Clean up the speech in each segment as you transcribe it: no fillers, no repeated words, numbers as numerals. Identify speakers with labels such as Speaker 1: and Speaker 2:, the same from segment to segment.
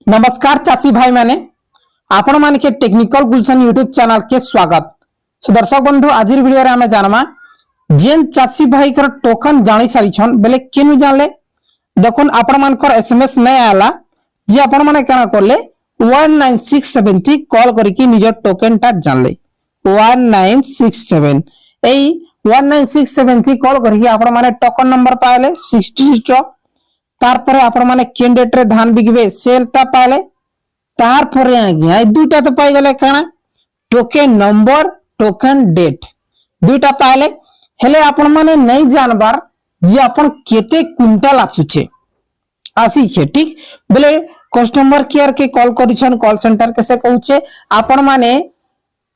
Speaker 1: नमस्कार चाषी भाई मैंने आपण मान के टेक्निकल गुलशन यूट्यूब चैनल के स्वागत। सो दर्शक बंधु आज वीडियो रे हमें जानमा जेन चाषी भाई कर टोकन जानी सारी छन बेले केनु जानले देखुन आपण मान कर एसएमएस नहीं आला जे आपण माने केना करले 19673 कॉल करके निज टोकन टा जानले 1967 एई 19673 कॉल करके आपण माने टोकन नंबर पाले 66 तार पर आपण माने केन डेट रे धान बिगबे सेलटा पाले तार पर आज्ञा ए दुटा तो पाई गले काना टोकन नंबर टोकन डेट दुटा पाले हेले आपण माने नहीं जानबार जे आपण केते क्विंटल आसी छे ठीक बोले कस्टमर केयर के कॉल करिछन कॉल सेंटर कैसे कहूछे आपण माने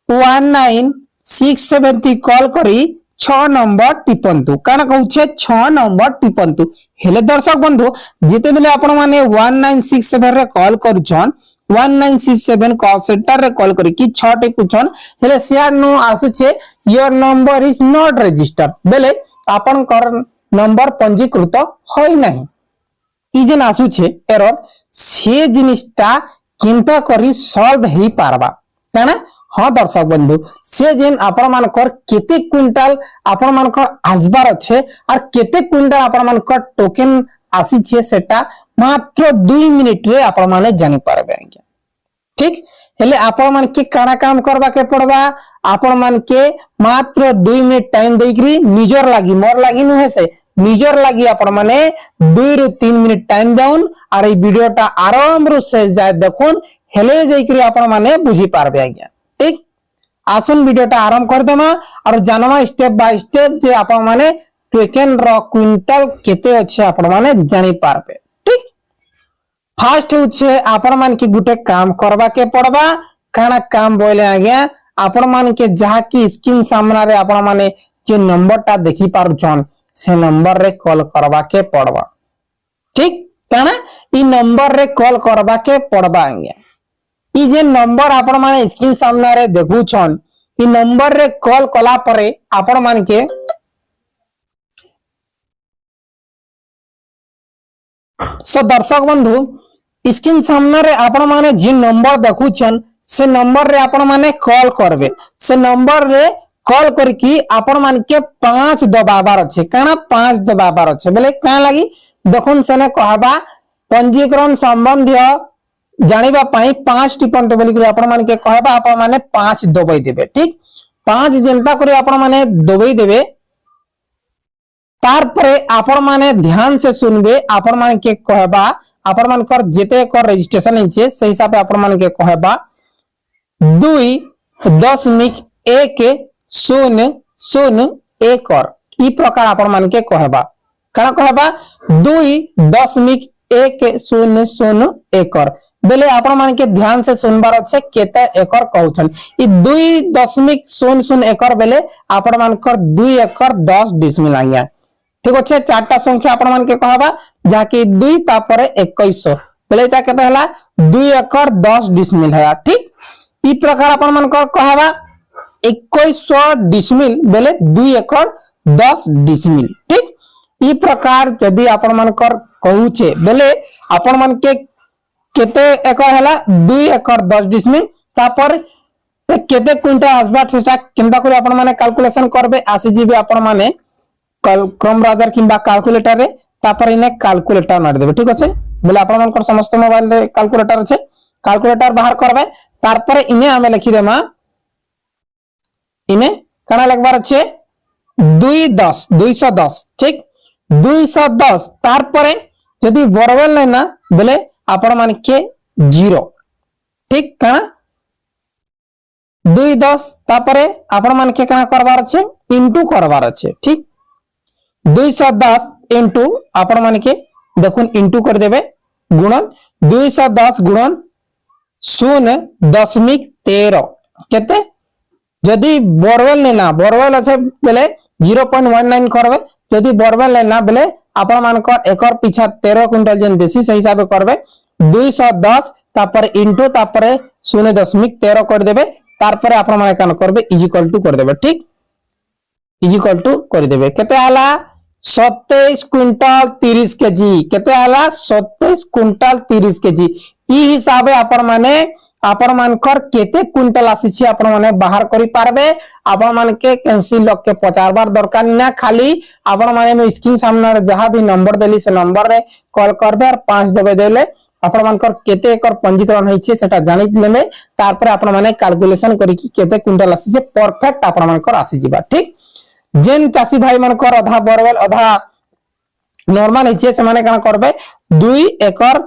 Speaker 1: 19673 कॉल करी 6 नंबर टिपंतु काना कहूछे 6 नंबर टिपंतु हेले दर्शक बंधु जेते बेले आपण माने 1967 रे कॉल करूछन 1967 कॉल सेंटर रे कॉल करी कि 6 टिपुछन हेले शेयर नो आसुछे your number is not registered बेले आपण कर नंबर पंजीकृत होई नाही ई जेन आसुछे एरर से जिनिसटा चिंता करी सॉल्व हेई पारबा काना हाँ दर्शक बंधु से जेन आपण मानकर केते क्विंटल आपण मानकर आजबार अच्छे और केते क्विंटल आपण मानकर टोकन आसी छे सेटा मात्र 2 मिनिट रे आपण माने जानि पारबे आज्ञा ठीक हेले आपण मान के काना काम करबा के पड़बा आपण मान के मात्र 2 मिनिट टाइम देकरी निजर लागी मोर लागी नुहे से निजर लागी आपण माने 2 रु 3 मिनिट टाइम दाउन और ए वीडियोटा आराम रु से जाय देखुन हेले जेकरी आपण माने बुझी पारबे आज्ञा ठीक आसन वीडियोटा आरंभ कर देमा और जानवा स्टेप बाय स्टेप जे आपण माने टोकन रो क्विंटल केते अछि आपण माने जानि पारबे ठीक फर्स्ट होछे आपण मान के गुटे काम करबा के पड़बा काना काम बोले आज्ञा आपण मान के जहा की स्क्रीन सामने रे आपण माने जे नंबर ता देखि पारुछन से नंबर रे कॉल करबा के पड़बा ठीक काना ई नंबर रे कॉल करबा के पड़बा आज्ञा ई जे नंबर आपण माने स्क्रीन सामने रे देखुछन ई नंबर रे कॉल कला परे आपण मान के सो दर्शक बंधु स्क्रीन सामने रे आपण माने जे नंबर देखुछन से नंबर रे आपण माने कॉल करबे से नंबर रे कॉल करके आपण मान के 5 दबाबार अछि काना 5 दबाबार अछि बेले का लागि देखुन सने कहबा पंजीकरण संबंधी जानिबा पाई 5 टिपन टेबल के आपण मान के कहबा आपण माने 5 दबाई देबे ठीक 5 जनता करे आपण माने दबाई देबे तार परे आपण माने ध्यान से सुनबे आपण मान के कहबा आपण मान कर जेते कर रजिस्ट्रेशन हिचे सही हिसाब पे आपण मान के कहबा 2.1 और ई प्रकार आपण मान के कहबा काना कहबा 2.1 और बेले आपण मान के ध्यान से सुनबार अच्छे केते एकर कहउछन ई 2.001 एकर बेले आपण मान कर 2 एकर 10 डिसमिल आज्ञा ठीक अच्छे चारटा संख्या आपण मान के कहबा जाके 2 तापरे 2100 बेले ता केते हला 2 एकर 10 डिसमिल है ठीक ई प्रकार आपण मान कर कहबा 2100 डिसमिल बेले 2 एकर 10 डिसमिल ठीक ई प्रकार जदी आपण मान कर कहउछे बेले आपण मान के केते एकर हला 2 एकर 10 डिसमिल तापर केते क्विंटल आसबा सेटा केनता करे आपण माने कैलकुलेशन करबे आसी जीबे आपण माने क्रम ब्राउजर किंबा कैलकुलेटर रे तापर इने कैलकुलेटर मार देबे ठीक अछि बोले आपण मान कर समस्त मोबाइल रे कैलकुलेटर अछि कैलकुलेटर बाहर करबे तार पर इने हमें लिखि देमा इने काना लिखबार अछि 210 ठीक 210 तार पर यदि बोरवेल नै ना बोले आपण मान के 0 ठीक काना 210 तापरे आपण मान के काना करबार अछि इनटू करबार अछि ठीक 210 इनटू आपण मान के देखुन इनटू कर देबे गुणन 210 गुणन 0.13 केते जदी बोरवेल नै ना बोरवेल अछि बेले 0.19 करबे जदी बोरवेल नै ना बेले आपण मान को एकर पीछा 13 क्विंटल जन देसी सही हिसाब करबे 210 तापर इनटू तापर 0.13 कर देबे तार पर आपण मान कान करबे इज इक्वल टू कर देबे ठीक इज इक्वल टू कर देबे केते आला 27 क्विंटल 30 केजी केते आला 27 क्विंटल 30 केजी ଇ ହିସାବେ आपण मानकर केते क्विंटल आसी आपण माने बाहर करि पारबे आपण मानके कैंसी लोग के पचारबार दरकार ना खाली आपण माने में स्क्रीन सामने जहां भी नंबर देली से नंबर रे कॉल करबे और 5 दबे देले आपण मानकर केते एकर पंजीकरण होई छे सेटा जानि लेमे तार पर आपण माने कैलकुलेशन करी कि केते क्विंटल आसी छे परफेक्ट आपण मानकर आसी जिबा ठीक जेन चासी भाई मानकर आधा बोरवेल आधा नॉर्मल हिचे से माने काना करबे 2 एकर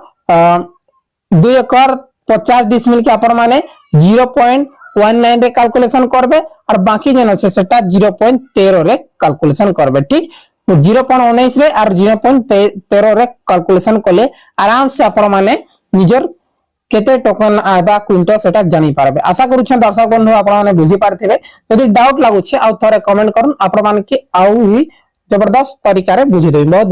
Speaker 1: 50 डिसमिल के आपण माने 0.19 रे कैलकुलेशन करबे और बाकी जेन আছে সেটা 0.13 रे कैलकुलेशन करबे ठीक 0.19 रे और 0.13 रे कैलकुलेशन कले आराम से आपण माने निजर केते टोकन आबा क्विंटल सेटा जानि पारबे आशा करू छ दर्शक बंधु आपण माने बुझी पारथिबे यदि डाउट लागु छ आ थोरे कमेंट करन आपण माने के आउ ही जबरदस्त तरीका रे बुझी देबे बहुत बहुत